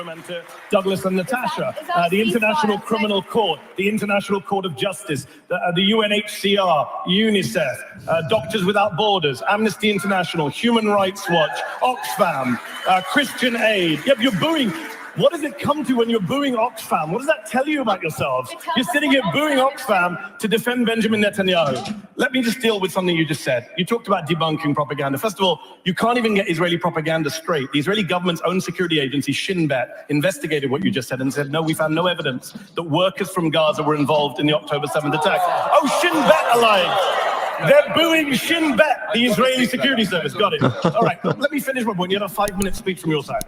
And to Douglas and Natasha, the International Criminal Court, the International Court of Justice, the UNHCR, UNICEF, Doctors Without Borders, Amnesty International, Human Rights Watch, Oxfam, Christian Aid. Yep, you're booing. What does it come to when you're booing Oxfam? What does that tell you about yourselves? You're sitting here booing Oxfam to defend Benjamin Netanyahu. Let me just deal with something you just said. You talked about debunking propaganda. First of all, you can't even get Israeli propaganda straight. The Israeli government's own security agency, Shin Bet, investigated what you just said and said, no, we found no evidence that workers from Gaza were involved in the October 7th attack. Oh, Shin Bet alive. They're booing Shin Bet, the Israeli security service. Got it. All right, let me finish my point. You had a 5-minute speech from your side.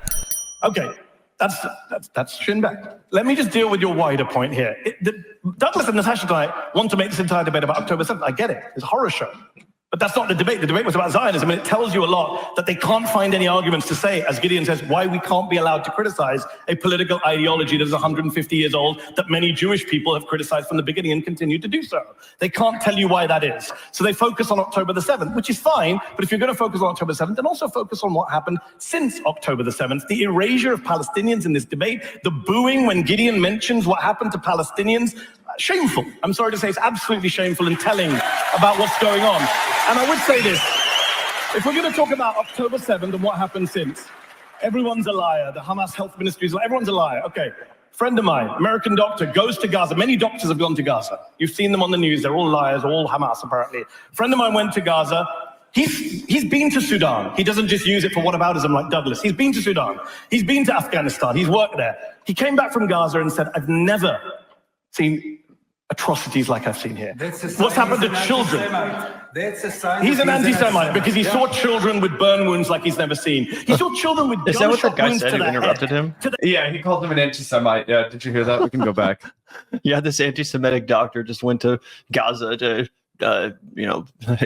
Okay. That's Shin Bet. Let me just deal with your wider point here. Douglas and Natasha tonight want to make this entire debate about October 7th. I get it. It's a horror show. But that's not the debate. The debate was about Zionism, and it tells you a lot that they can't find any arguments to say, as Gideon says, why we can't be allowed to criticize a political ideology that is 150 years old, that many Jewish people have criticized from the beginning and continue to do so. They can't tell you why that is. So they focus on October the 7th, which is fine, but if you're going to focus on October 7th, then also focus on what happened since October the 7th, the erasure of Palestinians in this debate, the booing when Gideon mentions what happened to Palestinians. Shameful. I'm sorry to say, it's absolutely shameful and telling about what's going on. And I would say this, if we're going to talk about October 7th and what happened since, everyone's a liar. The Hamas health ministry is, everyone's a liar. Okay, friend of mine, American doctor, goes to Gaza. Many doctors have gone to Gaza. You've seen them on the news. They're all liars, all Hamas apparently. Friend of mine went to Gaza. He's been to Sudan. He doesn't just use it for whataboutism like Douglas. He's been to Sudan. He's been to Afghanistan. He's worked there. He came back from Gaza and said, I've never seen atrocities like I've seen here. What's happened to children? He's an anti-Semite because he saw children with burn wounds like he's never seen. He saw children with gunshot wounds to the head. Interrupted him? Yeah, he called him an anti-Semite. Yeah, did you hear that? We can go back. Yeah, this anti-Semitic doctor just went to Gaza to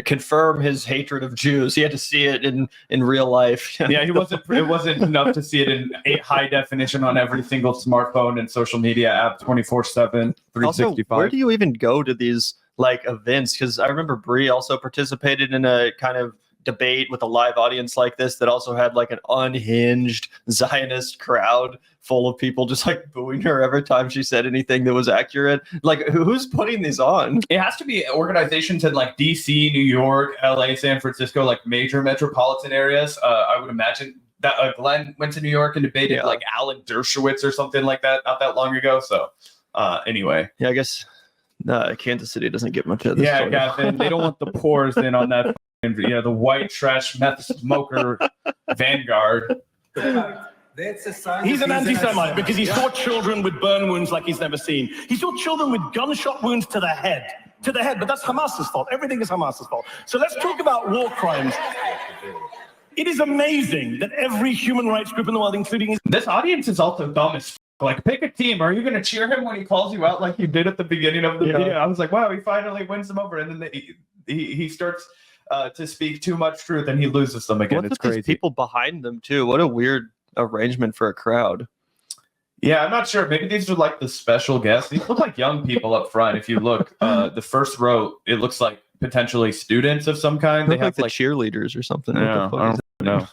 confirm his hatred of Jews. He had to see it in real life. Yeah, it wasn't enough to see it in high definition on every single smartphone and social media app 24/7, 365. Also, where do you even go to these like events? Because I remember Bree also participated in a kind of debate with a live audience like this that also had like an unhinged Zionist crowd full of people just like booing her every time she said anything that was accurate. Like, who's putting these on? It has to be organizations in like DC, New York, LA, San Francisco, like major metropolitan areas. I would imagine that Glenn went to New York and debated like Alan Dershowitz or something like that not that long ago. So anyway. Yeah, I guess Kansas City doesn't get much of this. Yeah, Gavin, they don't want the pores in on that. The white trash meth smoker Vanguard. He's an anti-Semite because he saw children with burn wounds like he's never seen. He saw children with gunshot wounds to the head. But that's Hamas's fault. Everything is Hamas's fault. So let's talk about war crimes. It is amazing that every human rights group in the world, including this audience, is also dumb as like, pick a team. Are you going to cheer him when he calls you out like you did at the beginning of the video? I was like, wow, he finally wins them over, and then he starts to speak too much truth and he loses them again. It's crazy. People behind them too. What a weird arrangement for a crowd. Yeah, I'm not sure. Maybe these are like the special guests. These look like young people up front. If you look, the first row, it looks like potentially students of some kind. They have like cheerleaders or something. Yeah, no.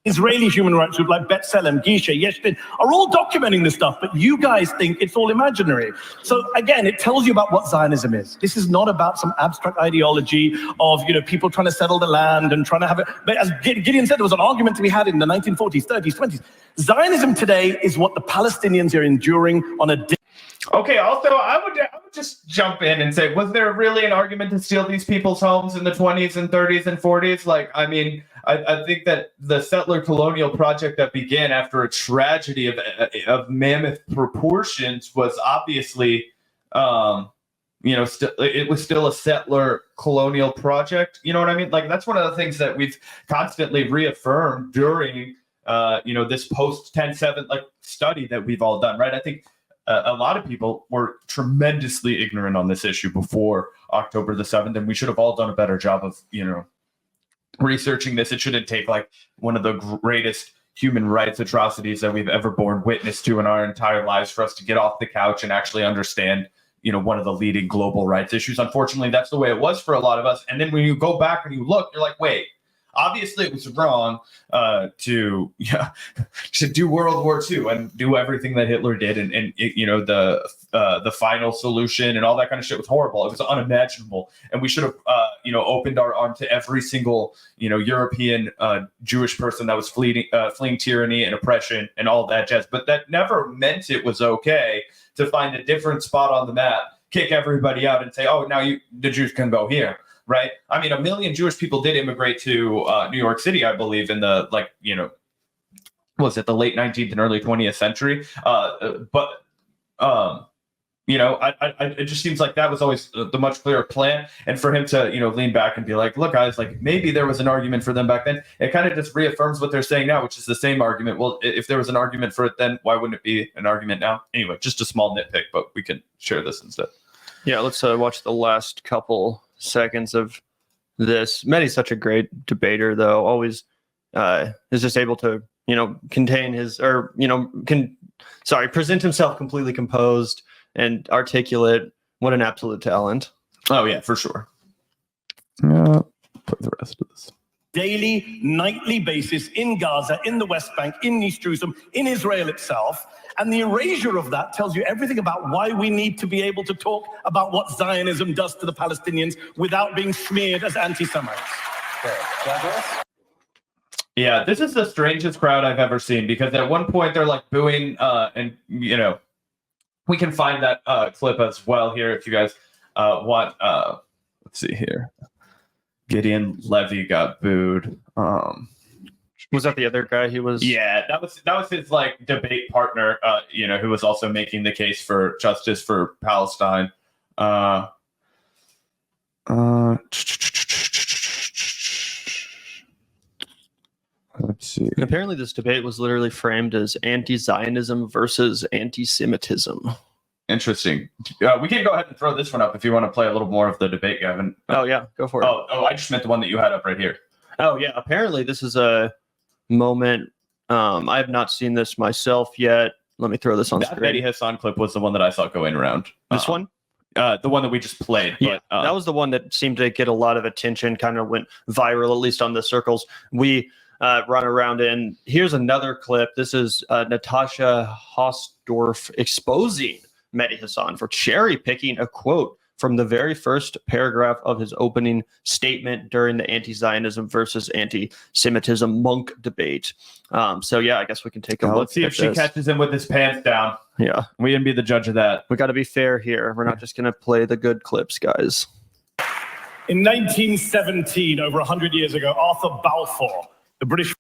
Israeli human rights group like B'Tselem, Gisha, Yeshvin are all documenting this stuff, but you guys think it's all imaginary. So again, it tells you about what Zionism is. This is not about some abstract ideology of people trying to settle the land and trying to have it. But as Gideon said, there was an argument to be had in the 1940s, 30s, 20s. Zionism today is what the Palestinians are enduring on a day. Okay, also, I would just jump in and say, was there really an argument to steal these people's homes in the 20s and 30s and 40s? Like, I mean, I think that the settler colonial project that began after a tragedy of mammoth proportions was obviously, it was still a settler colonial project. You know what I mean? Like, that's one of the things that we've constantly reaffirmed during, this post 10/7 like study that we've all done, right? I think a lot of people were tremendously ignorant on this issue before October the 7th, and we should have all done a better job of, researching this. It shouldn't take like one of the greatest human rights atrocities that we've ever borne witness to in our entire lives for us to get off the couch and actually understand, one of the leading global rights issues. Unfortunately, that's the way it was for a lot of us. And then when you go back and you look, you're like, wait, Obviously, it was wrong to do World War II and do everything that Hitler did, and the final solution and all that kind of shit was horrible. It was unimaginable, and we should have opened our arm to every single European Jewish person that was fleeing tyranny and oppression and all that jazz. But that never meant it was okay to find a different spot on the map, kick everybody out, and say, "Oh, now the Jews can go here." Right? I mean, 1 million Jewish people did immigrate to New York City, I believe, in the was it the late 19th and early 20th century? It just seems like that was always the much clearer plan. And for him to, lean back and be like, look, guys, like maybe there was an argument for them back then. It kind of just reaffirms what they're saying now, which is the same argument. Well, if there was an argument for it then, why wouldn't it be an argument now? Anyway, just a small nitpick, but we can share this instead. Yeah, let's watch the last couple seconds of this. Mehdi's such a great debater, though. Always is just able to, contain his, present himself completely composed and articulate. What an absolute talent. Oh, yeah, for sure. Yeah, put the rest of this. Daily, nightly basis in Gaza, in the West Bank, in East Jerusalem, in Israel itself. And the erasure of that tells you everything about why we need to be able to talk about what Zionism does to the Palestinians without being smeared as anti-Semites. Yeah, this is the strangest crowd I've ever seen, because at one point they're like booing, and we can find that clip as well here if you guys want. Let's see here. Gideon Levy got booed. Was that the other guy? He was. Yeah, that was his like debate partner. Who was also making the case for justice for Palestine. Let's see. And apparently, this debate was literally framed as anti-Zionism versus anti-Semitism. Interesting. We can go ahead and throw this one up if you want to play a little more of the debate, Gavin. Oh yeah, go for it. Oh, I just meant the one that you had up right here. Oh yeah, apparently this is a moment. I have not seen this myself yet. Let me throw this on screen. That Mehdi Hasan clip was the one that I saw going around. This one? The one that we just played. Yeah, but, that was the one that seemed to get a lot of attention, kind of went viral, at least on the circles we run around in. Here's another clip. This is Natasha Hausdorff exposing Mehdi Hasan for cherry picking a quote from the very first paragraph of his opening statement during the anti-Zionism versus anti-Semitism monk debate. So yeah, I guess we can take a look. Let's see if she catches him with his pants down. Yeah, we can be the judge of that. We got to be fair here. We're not just going to play the good clips, guys. In 1917, over 100 years ago, Arthur Balfour, the British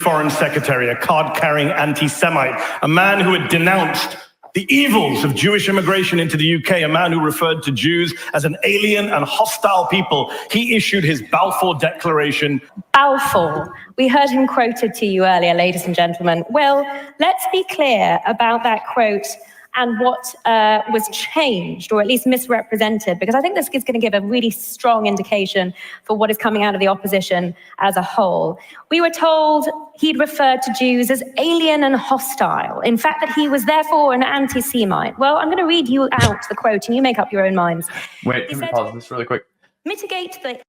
Foreign Secretary, a card-carrying anti-Semite, a man who had denounced the evils of Jewish immigration into the UK, a man who referred to Jews as an alien and hostile people, he issued his Balfour Declaration. Balfour. We heard him quoted to you earlier, ladies and gentlemen. Well, let's be clear about that quote and what was changed, or at least misrepresented, because I think this is going to give a really strong indication for what is coming out of the opposition as a whole. We were told he'd referred to Jews as alien and hostile. In fact, that he was therefore an anti-Semite. Well, I'm going to read you out the quote and you make up your own minds. Wait, can we pause this really quick? Mitigate the...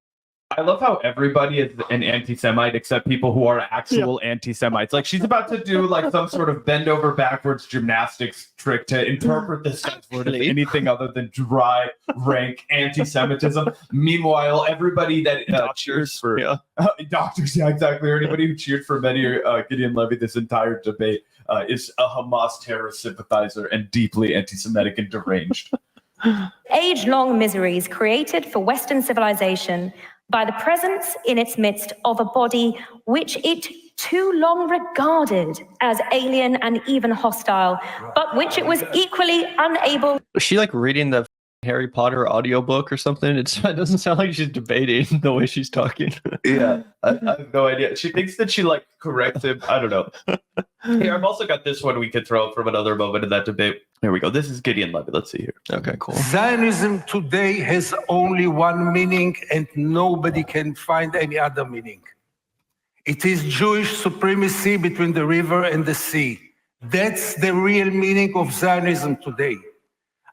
I love how everybody is an anti-Semite except people who are actual anti-Semites. Like she's about to do like some sort of bend over backwards gymnastics trick to interpret this word as anything other than dry, rank anti-Semitism. Meanwhile, everybody that cheers for doctors, yeah, exactly, or anybody who cheered for Mehdi Gideon Levy this entire debate is a Hamas terrorist sympathizer and deeply anti-Semitic and deranged. Age-long miseries created for Western civilization by the presence in its midst of a body which it too long regarded as alien and even hostile, but which it was equally unable... Was she like reading the Harry Potter audiobook or something? It doesn't sound like she's debating the way she's talking. Yeah, I have no idea. She thinks that she like corrects him. I don't know. Here, I've also got this one we could throw from another moment in that debate. Here we go. This is Gideon Levy. Let's see here. Okay, cool. Zionism today has only one meaning and nobody can find any other meaning. It is Jewish supremacy between the river and the sea. That's the real meaning of Zionism today.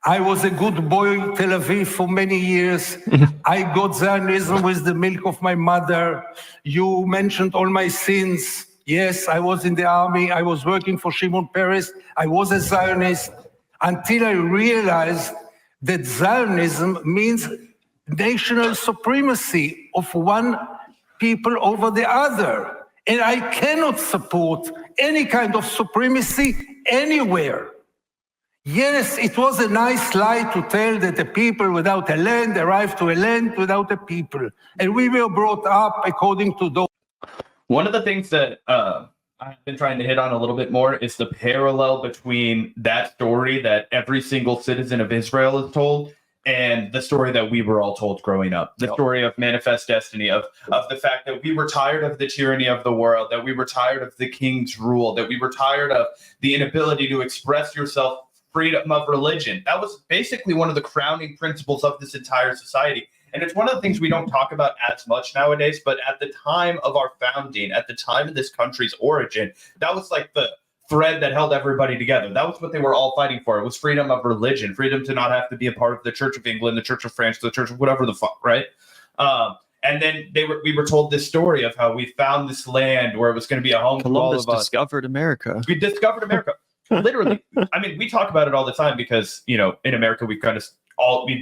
I was a good boy in Tel Aviv for many years. I got Zionism with the milk of my mother. You mentioned all my sins. Yes, I was in the army. I was working for Shimon Peres. I was a Zionist until I realized that Zionism means national supremacy of one people over the other. And I cannot support any kind of supremacy anywhere. Yes, it was a nice lie to tell that the people without a land arrived to a land without a people. And we were brought up according to those. One of the things that I've been trying to hit on a little bit more is the parallel between that story that every single citizen of Israel is told and the story that we were all told growing up, the story of manifest destiny, of the fact that we were tired of the tyranny of the world, that we were tired of the king's rule, that we were tired of the inability to express yourself, freedom of religion. That was basically one of the crowning principles of this entire society. And it's one of the things we don't talk about as much nowadays, but at the time of our founding, at the time of this country's origin, that was like the thread that held everybody together. That was what they were all fighting for. It was freedom of religion, freedom to not have to be a part of the Church of England, the Church of France, the Church of whatever the fuck, right? And then we were told this story of how we found this land where it was going to be a home for all Columbus of us. discovered America. We discovered America. Literally. I mean, we talk about it all the time because, you know, in America, we've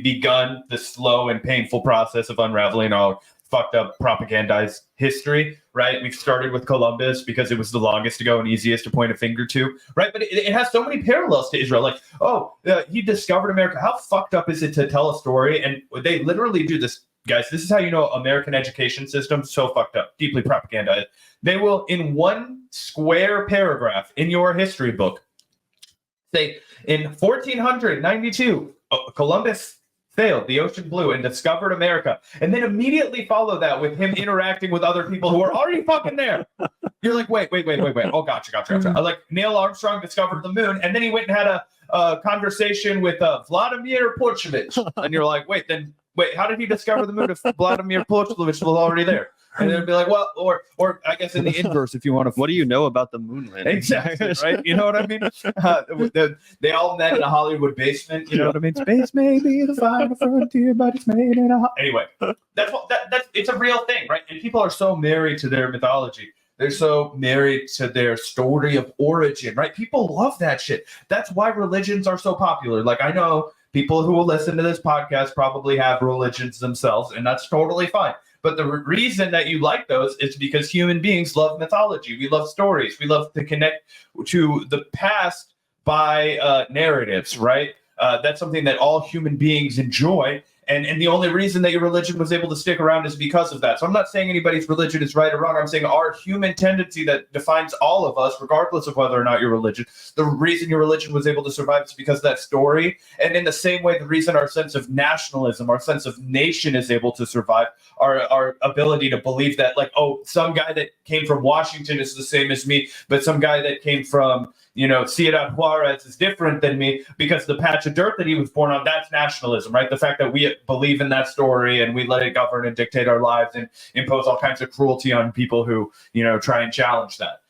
begun the slow and painful process of unraveling our fucked up propagandized history, right? We've started with Columbus because it was the longest to go and easiest to point a finger to, right? But it has so many parallels to Israel. Like, he discovered America. How fucked up is it to tell a story? And they literally do this. Guys, this is how you know American education system so fucked up, deeply propagandized. They will, in one square paragraph in your history book, say, in 1492, Columbus sailed the ocean blue and discovered America, and then immediately follow that with him interacting with other people who are already fucking there. You're like, wait. Oh, gotcha. Like, Neil Armstrong discovered the moon, and then he went and had a conversation with Vladimir Pushevich. And you're like, wait, how did he discover the moon if Vladimir Pushevich was already there? And they'd be like, well, or I guess in the inverse, if you want to. What do you know about the moon landing? Exactly, right? You know what I mean? They all met in a Hollywood basement. You know what I mean? Space may be the final frontier, but it's made in a. Anyway, that's it's a real thing, right? And people are so married to their mythology. They're so married to their story of origin, right? People love that shit. That's why religions are so popular. Like, I know people who will listen to this podcast probably have religions themselves, and that's totally fine. But the reason that you like those is because human beings love mythology. We love stories. We love to connect to the past by narratives, right? That's something that all human beings enjoy. And the only reason that your religion was able to stick around is because of that. So I'm not saying anybody's religion is right or wrong. I'm saying our human tendency that defines all of us, regardless of whether or not your religion, the reason your religion was able to survive is because of that story. And in the same way, the reason our sense of nationalism, our sense of nation is able to survive, our ability to believe that, like, oh, some guy that came from Washington is the same as me, but some guy that came from, Ciudad Juarez is different than me because the patch of dirt that he was born on, that's nationalism, right? The fact that we believe in that story and we let it govern and dictate our lives and impose all kinds of cruelty on people who, try and challenge that.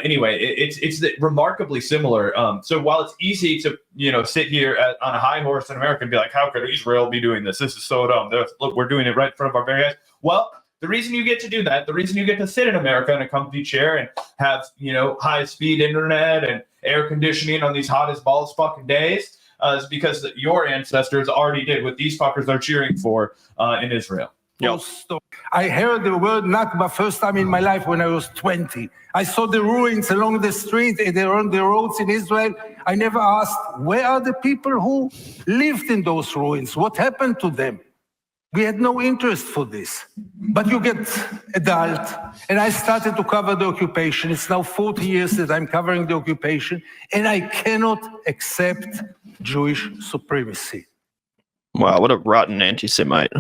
Anyway, it's remarkably similar. So while it's easy to, sit here on a high horse in America and be like, how could Israel be doing this? This is so dumb. Look, we're doing it right in front of our very eyes. Well, the reason you get to do that, the reason you get to sit in America in a comfy chair and have, high-speed internet and air conditioning on these hot as balls fucking days is because your ancestors already did what these fuckers are cheering for in Israel. Yep. I heard the word Nakba first time in my life when I was 20. I saw the ruins along the street and around the roads in Israel. I never asked, where are the people who lived in those ruins? What happened to them? We had no interest for this. But you get adult, and I started to cover the occupation. It's now 40 years that I'm covering the occupation, and I cannot accept Jewish supremacy. Wow, what a rotten anti-Semite.